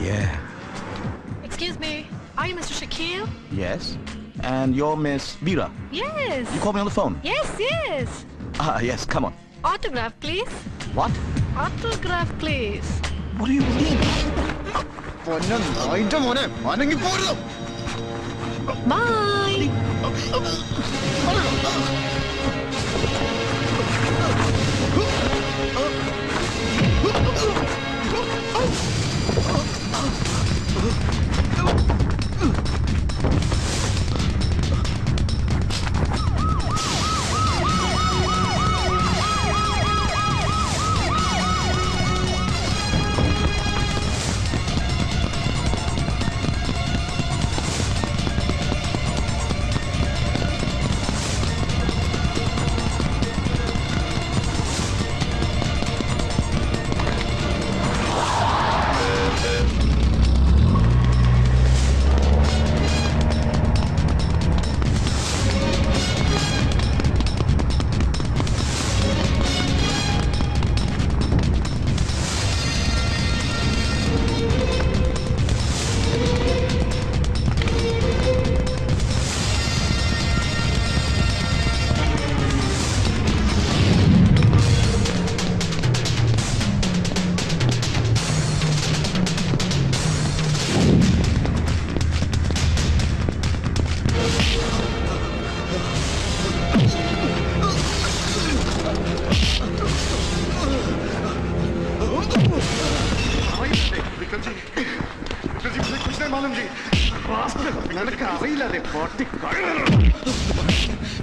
yeah. Excuse me, are you Mr. Shakil? Yes. And you're Miss Veera? Yes. You called me on the phone? Yes. Yes, come on. Autograph, please. What? Autograph, please. What do you mean? Bye.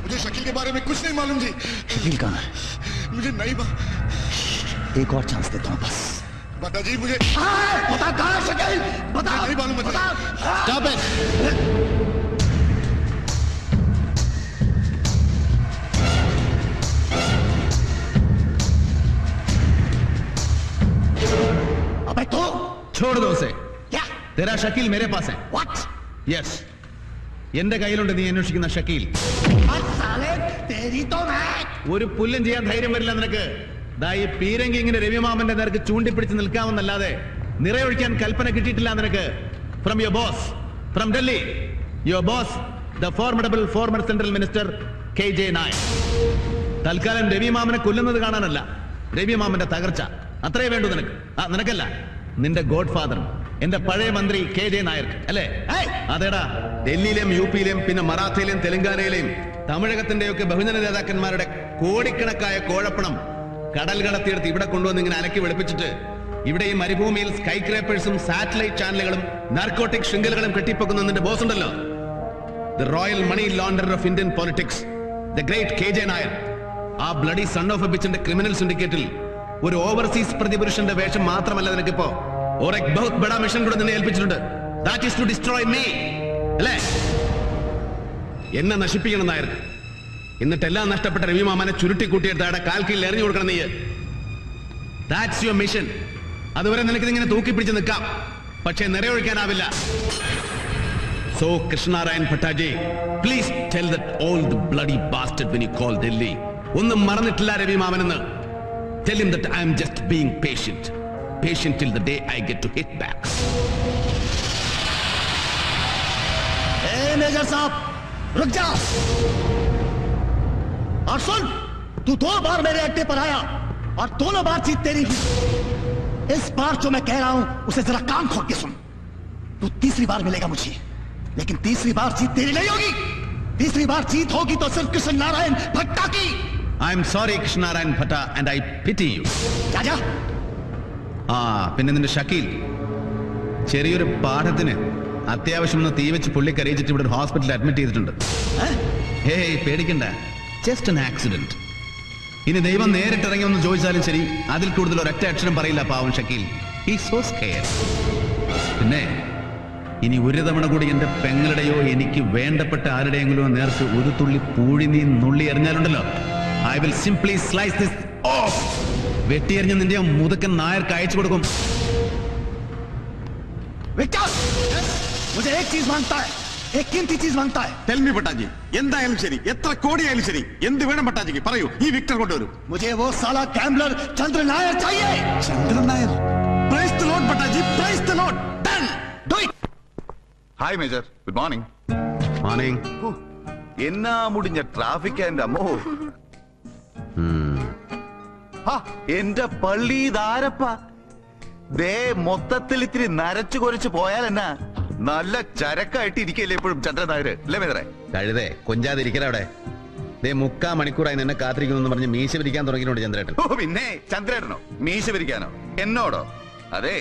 मुझे शकील के बारे में कुछ नहीं मालूम जी। शकील कहाँ है? मुझे नहीं एक और चांस देता हूँ बस। बता जी मुझे। बता कहाँ है शकील? बता। नहीं मालूम मुझे। Stop it! अबे तो छोड़ दो उसे। क्या? तेरा शकील मेरे पास है। What? Yes. എന്റെ കയ്യിലുണ്ട് നീ അന്വേഷിക്കുന്ന ഷക്കീൽ. साले तेरी तो मैं ഒരു പുല്ലും ചെയ്യാൻ ധൈര്യം വരില്ല നിനക്ക്. ദാ ഈ പീരങ്കി ഇങ്ങനെ രവിമാമന്റെ നേർക്ക് ചൂണ്ടിപ്പിടിച്ച് നിൽക്കാമെന്നല്ലാതെ നിറയൊഴിക്കാൻ കൽപ്പന കിട്ടിയിട്ടില്ല നിനക്ക്. From your boss, from Delhi. Your boss, the formidable former central minister KJ Nair. തൽക്കാലം രവിമാമനെ കൊല്ലുന്നത് കാണാനല്ല, രവിമാമന്റെ തകർച്ച അത്രേ വേണ്ടു നിനക്ക്. നിനക്കല്ല, നിന്റെ ഗോഡ് ഫാദർ എന്റെ പഴയ മന്ത്രി KJ നായർക്ക് അല്ലേ? അതേടാ, ഡൽഹിയിലെയും UP-യിലെയും പിന്നെ മറാത്തയിലെയും തെലങ്കാനയിലെയും തമിഴകത്തിന്റെയൊക്കെ ബഹുജന നേതാക്കന്മാരുടെ കോടിക്കണക്കായ കോഴപ്പണം കടൽ കടത്തിയെടുത്ത് ഇവിടെ കൊണ്ടുവന്ന് ഇങ്ങനെ അലക്കി വെളുപ്പിച്ചിട്ട് ഇവിടെ ഈ മരുഭൂമിയിൽ സ്കൈ ക്രേപ്പേഴ്സും സാറ്റലൈറ്റ് ചാനലുകളും നാർക്കോട്ടിക് ശൃംഖലകളും കെട്ടിപ്പൊക്കുന്നതിന്റെ ബോസ് ഉണ്ടല്ലോ, the royal money launder of Indian politics, the great KJ Nair. ആ ബ്ലഡി സൺ ഓഫ് എ ബിച്ചിന്റെ ക്രിമിനൽ സിൻഡിക്കേറ്റിൽ ഒരു ഓവർസീസ് പ്രതിപുരുഷന്റെ വേഷം മാത്രമല്ല നിനക്കിപ്പോ ഒരു ബഹുത് ബഡാ മിഷൻ കൂടെ നിന്നെ ഏൽപ്പിച്ചിട്ടുണ്ട്. That is to destroy me, അല്ലേ? എന്നെ നശിപ്പിക്കണം നായർക്ക്. എന്നിട്ടെല്ലാം നഷ്ടപ്പെട്ട രവിമാമനെ ചുരുട്ടിക്കൂട്ടിയെടുത്ത് അയാളുടെ കാൽക്കീഴിൽ എറിഞ്ഞു കൊടുക്കണം നീ. That's your mission. അതുവരെ നിനക്ക് ഇങ്ങനെ തൂക്കിപ്പിടിച്ച് നിൽക്കാം, പക്ഷേ നിറയൊഴിക്കാനാവില്ല. So Krishnanarayan Bhattaji, please tell that all the bloody bastard when you call Delhi, ഒന്നും മറന്നിട്ടില്ല രവിമാമനെന്ന്. Tell him that I am just being patient till the day I get to hit back. ए मेजर साहब रुक जा और सुन, तू 2 बार मेरे अड्डे पर आया और दोनों बार जीत तेरी हुई। इस बार जो मैं कह रहा हूं उसे जरा कान खोल के सुन। तू तीसरी बार मिलेगा मुझे, लेकिन तीसरी बार जीत तेरी नहीं होगी। तीसरी बार जीत होगी तो सिर्फ कृष्ण नारायण भट्टा की। I am sorry Krishnarayan Bhatta and I pity you. Raja, പിന്നെ നിന്റെ ഷക്കീൽ ചെറിയൊരു പാഠത്തിന് അത്യാവശ്യം ഒന്ന് തീ വെച്ച് പുള്ളിക്ക് അറിയിച്ചിട്ട് ഇവിടെ ഒരു ഹോസ്പിറ്റലിൽ അഡ്മിറ്റ് ചെയ്തിട്ടുണ്ട്. ഹേയ് പേടിക്കണ്ട, ജസ്റ്റ് an ആക്സിഡന്റ്. ഇനി ദൈവം നേരിട്ടിറങ്ങി ഒന്ന് ചോദിച്ചാലും ശരി, അതിൽ കൂടുതൽ ഒരൊറ്റ അക്ഷരം പറയില്ല പാവം ഷക്കീൽ. He's so scared. പിന്നെ ഇനി ഒരു തവണ കൂടി എന്റെ പെങ്ങളുടെയോ എനിക്ക് വേണ്ടപ്പെട്ട ആരുടെയെങ്കിലും നേർക്ക് ഒരു തുള്ളി പൂഴി നീ നുള്ളി എറിഞ്ഞാലുണ്ടല്ലോ, I will simply slice this off. വെട്ടിയെറിഞ്ഞ് നിന്റെ മുതുക്കൻ നായർക്ക് അയച്ചു കൊടുക്കും. विक्टर, मुझे एक चीज मांगता है, एक कीमती चीज मांगता है. Tell me भट्टाजी, എന്തായാലും ശരി, എത്ര കോടിയായാലും ശരി, എന്ത് വേണം ഭട്ടാജിക്ക് പറയൂ, ഈ വിക്ടർ കൊണ്ടുവരൂ. मुझे वो साला गैम्बलर चंद्र नायर चाहिए. Chandran Nair. Praise the Lord Bhattaji, praise the Lord. Done. Hi major, good morning. Morning. എന്നാ മുടിഞ്ഞ ട്രാഫിക് എന്റെ അമ്മോ. എന്റെ പള്ളി ധാരപ്പ ദേ മൊത്തത്തിൽ ഇത്തിരി നരച്ചു കൊരച്ചു പോയാൽ എന്നാ നല്ല ചരക്കായിട്ട് ഇരിക്കല്ലേ എപ്പോഴും ചന്ദ്രൻ നായര് അല്ലേ മേജറെ? കഴുതേ കൊഞ്ചാതിരിക്കലവിടെ. ദേ 3/4 മണിക്കൂറായി നിന്നെ കാത്തിരിക്കുന്നു പറഞ്ഞ് മീശ പിരിക്കാൻ തുടങ്ങിയിട്ടുണ്ട് ചന്ദ്രേട്ടൻ. ഓ പിന്നെ ചന്ദ്രേട്ടനോ മീശ പിരിക്കാനോ എന്നോടോ? അതെ,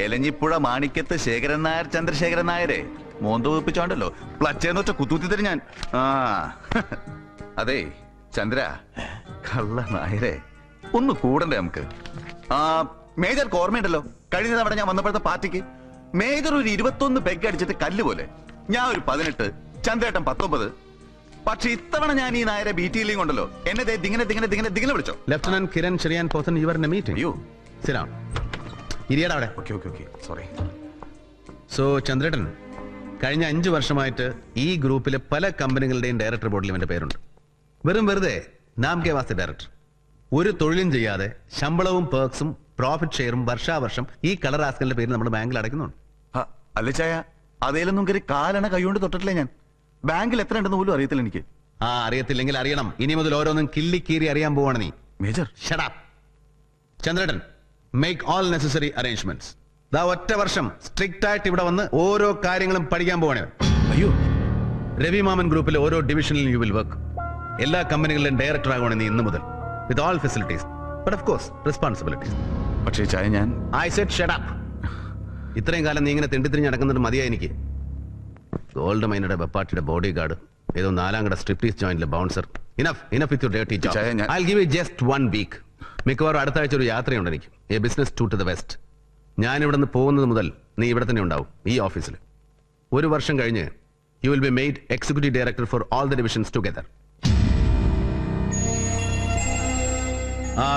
എലഞ്ഞിപ്പുഴ മാണിക്കത്ത് ശേഖരൻ നായർ ചന്ദ്രശേഖരൻ നായരെ മോന്ത വീപ്പിച്ചോണ്ടല്ലോ പ്ലച്ചേന്ന് വെച്ച കുത്തൂത്തി തരും ഞാൻ. ആ അതെ ചന്ദ്ര, കള്ള നായരെ ഒന്ന് കൂടണ്ടേ നമുക്ക്? ആ മേജർക്ക് ഓർമ്മയുണ്ടല്ലോ കഴിഞ്ഞ തവണ ഞാൻ വന്നപ്പോഴത്തെ പാർട്ടിക്ക് മേജർ ഒരു 21 പെഗ് അടിച്ചിട്ട് കല്ല് പോലെ, ഞാൻ ഒരു 18, ചന്ദ്രേട്ടൻ 19. പക്ഷെ ഇത്തവണ ഞാൻ ഈ നായരെ ബിറ്റിയിലും കൊണ്ടല്ലോ എന്നെ ദിങ്ങനെ വിളിച്ചോ. Lieutenant Kiran Cherian Pothan you are in a meeting. അയ്യോ സിറ്റ് ഡൗൺ. ഇരിയടാ അവിടെ. Okay sorry. സോ ചന്ദ്രേട്ടൻ കഴിഞ്ഞ 5 വർഷമായിട്ട് ഈ ഗ്രൂപ്പിലെ പല കമ്പനികളുടെയും ഡയറക്ടർ ബോർഡിൽ ഇവന്റെ പേരുണ്ട്. വെറുതെ നാം കെ വാസ്തെ ഡയറക്ടർ. ഒരു തൊഴിലും ചെയ്യാതെ ശമ്പളവും പേർക്സും പ്രോഫിറ്റ് ഷെയറും വർഷാവർഷം ഈ കളർ ആസ്കലിന്റെ പേര് നമ്മുടെ ബാങ്കിൽ അടയ്ക്കുന്നുണ്ട്. അല്ല ചായ, അതേലൊന്നും കയറി കാലണ കൈകൊണ്ട് തൊട്ടിട്ടില്ലേ ഞാൻ. ബാങ്കിൽ എത്ര ഉണ്ടെന്ന് പോലും അറിയത്തില്ല എനിക്ക്. അറിയത്തില്ലെങ്കിൽ അറിയണം. ഇനി മുതൽ ഓരോന്നും കിള്ളിക്കീറി അറിയാൻ പോവാണ് നീ. Major shut up. Chandrettan make all necessary arrangements. ഒറ്റ വർഷം സ്ട്രിക്റ്റ് ആയിട്ട് ഇവിടെ വന്ന് ഓരോ കാര്യങ്ങളും പഠിക്കാൻ പോവാണ്. അയ്യോ, രവി മാമൻ ഗ്രൂപ്പിലെ ഓരോ ഡിവിഷനിലും യു വിൽ വർക്ക്. എല്ലാ കമ്പനികളിലും ഡയറക്ടർ ആകുവാണ് നീ ഇന്ന് മുതൽ, with all facilities but of course responsibilities. പക്ഷേ ചായ ഞാൻ ഐ സെഡ് ഷട്ട് അപ്പ്. ഇത്രയും കാലം നീ ഇങ്ങനെ തെണ്ടിത്തിരിഞ്ഞ് നടക്കുന്നത് മതിയായി എനിക്ക്. ഗോൾഡ് മൈനയുടെ വെപ്പാട്ടിയുടെ ബോഡി ഗാർഡ്, ഏതോ 4ാം കട സ്ട്രിപ്റ്റീസ് ജോയിന്റിലെ bouncer. Enough with your dirty job. I will give you just 1 week. മിക്കവാറും അടുത്ത ആഴ്ച ഒരു യാത്രയുണ്ട് എനിക്ക്, a business tour to the west. ഞാൻ ഇവിടെ നിന്ന് പോകുന്നത് മുതൽ നീ ഇവിടെ തന്നെ ഉണ്ടാവും, ഈ ഓഫീസിൽ. 1 വർഷം കഴിഞ്ഞ് you will be made executive director for all the divisions together.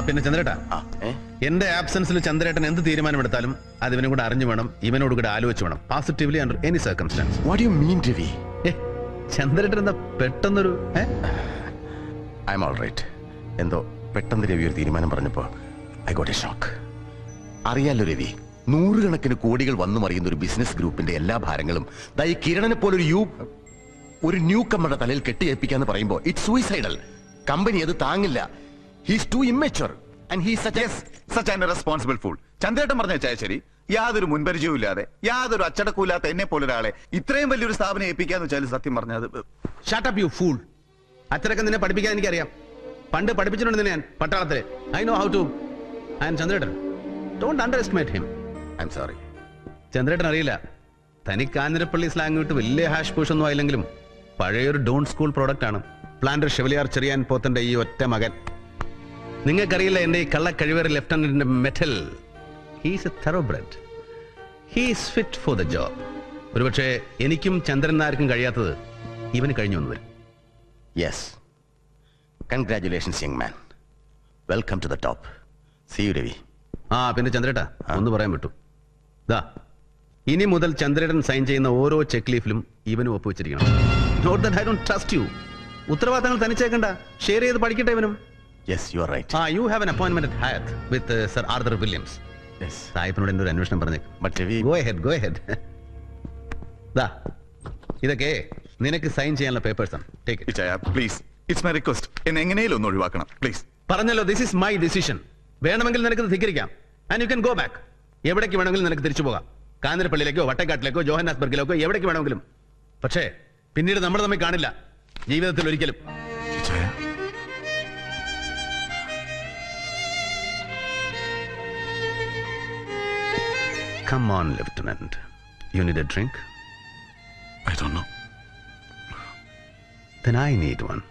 പിന്നെ ചന്ദ്രേട്ടാ, എന്റെ ആബ്സെൻസിൽ ചന്ദ്രേട്ടൻ എന്ത് തീരുമാനമെടുത്താലും അത് ഇവനും കൂടെ അറിഞ്ഞു വേണം, ഇവനോട് കൂടെ ആലോചിച്ച് വേണം. Positively under any circumstances. What do you mean, Ravi? ചന്ദ്രേട്ടൻ എന്താ പെട്ടെന്നൊരു I'm all right. എന്തോ പെട്ടെന്ന് രവി ഒരു തീരുമാനം പറഞ്ഞപ്പോ ഐ ഗോട്ട് എ ഷോക്ക്. അറിയാലോ രവി, 100 കണക്കിന് കോടികൾ വന്നു മറിയുന്ന ഒരു ബിസിനസ് ഗ്രൂപ്പിന്റെ എല്ലാ ഭാരങ്ങളും ഈ കിരണനെ പോലെ ഒരു ന്യൂ കമ്മറുടെ തലയിൽ കെട്ടിയേൽപ്പിക്കാന്ന് പറയുമ്പോ ഇറ്റ്സ് സൂയിസൈഡൽ. കമ്പനി അത് താങ്ങില്ല. He's too immature and he's such an irresponsible fool. ചന്ദ്രേട്ടൻ പറഞ്ഞ ചായ ശരി. യാതൊരു മുൻപരിചയവും ഇല്ലാതെ, യാതൊരു അച്ചടക്കമില്ലാത്ത എന്നെ പോലൊരാളെ ഇത്രയും വലിയൊരു സ്ഥാപനം ഏൽപ്പിക്കാന്ന് വെച്ചാൽ സത്യം പറഞ്ഞത്. Shut up you fool. അച്ചടക്കം നിന്നെ പഠിപ്പിക്കാൻ എനിക്കറിയാം. പണ്ട് പഠിപ്പിച്ചിട്ടുണ്ട് നിന്നെ ഞാൻ പട്ടാളത്തില്. I know how to. And Chandrettan, don't underestimate him. I'm sorry. Chandrettan അറിയില്ല, തനിക്ക് കാഞ്ഞിരപ്പള്ളി സ്ലാങ് വിട്ട് വലിയ ഹാഷ് പൂഷ് ഒന്നും ആയില്ലെങ്കിലും പഴയൊരു ഡോൺ സ്കൂൾ പ്രോഡക്റ്റ് ആണ് പ്ലാന്റർ ഷെവലിയാർ ചെറിയാൻ പോത്തന്റെ ഈ ഒറ്റ മകൻ. നിങ്ങൾക്കറിയില്ല എന്റെ ഈ കള്ള കഴിവേറി ലെഫ്റ്റനന്റിന്റെ mettle. He's a thoroughbred. He's fit for the job. ഒരുപക്ഷെ എനിക്കും ചന്ദ്രൻ നായർക്കും കഴിയാത്തത് ഇവന് കഴിഞ്ഞു വന്നു വരും. Yes, congratulations young man. Welcome to the top. See you Ravi. പിന്നെ ചന്ദ്രേട്ടാ, ഒന്ന് പറയാൻ വിട്ടു. ഇനി മുതൽ ചന്ദ്രേട്ടൻ സൈൻ ചെയ്യുന്ന ഓരോ ചെക്ക് ലീഫിലും ഇവനും ഒപ്പുവെച്ചിരിക്കണം. Note that I don't trust you. ഉത്തരവാദിത്തങ്ങൾ തനിച്ചേക്കണ്ട, ഷെയർ ചെയ്ത് പഠിക്കട്ടെ ഇവനും. Yes, you are right. You have an appointment at Hyatt with sir Arthur Williams. Yes. സാഹിബിനോട് എന്റെ ഒരു അന്വേഷണം പറഞ്ഞേക്ക്. But Ravi, go ahead. ഇതൊക്കെ നിനക്ക് സൈൻ ചെയ്യാനുള്ള പേപ്പേഴ്സ് ആണ്. Take it. Chai please, it's my request. എന്നെ എങ്ങനെയും ഒന്ന് ഒഴിവാക്കണം പ്ലീസ്. പറഞ്ഞല്ലോ, ദിസ് ഈസ് മൈ ഡിസിഷൻ. വേണമെങ്കിൽ നിനക്ക് ധിക്കരിക്കാം. And you can go back. എവിടേക്ക് വേണമെങ്കിലും നിനക്ക് തിരിച്ചു പോകാം. കാഞ്ഞിരപ്പള്ളിയിലേക്കോ വട്ടക്കാട്ടിലേക്കോ ജോഹന്നാസ്ബർഗിലേക്കോ എവിടേക്ക് വേണമെങ്കിലും. പക്ഷേ പിന്നീട് നമ്മൾ തമ്മിൽ കാണില്ല ജീവിതത്തിൽ ഒരിക്കലും. Come on, Lieutenant. You need a drink? I don't know. Then I need one.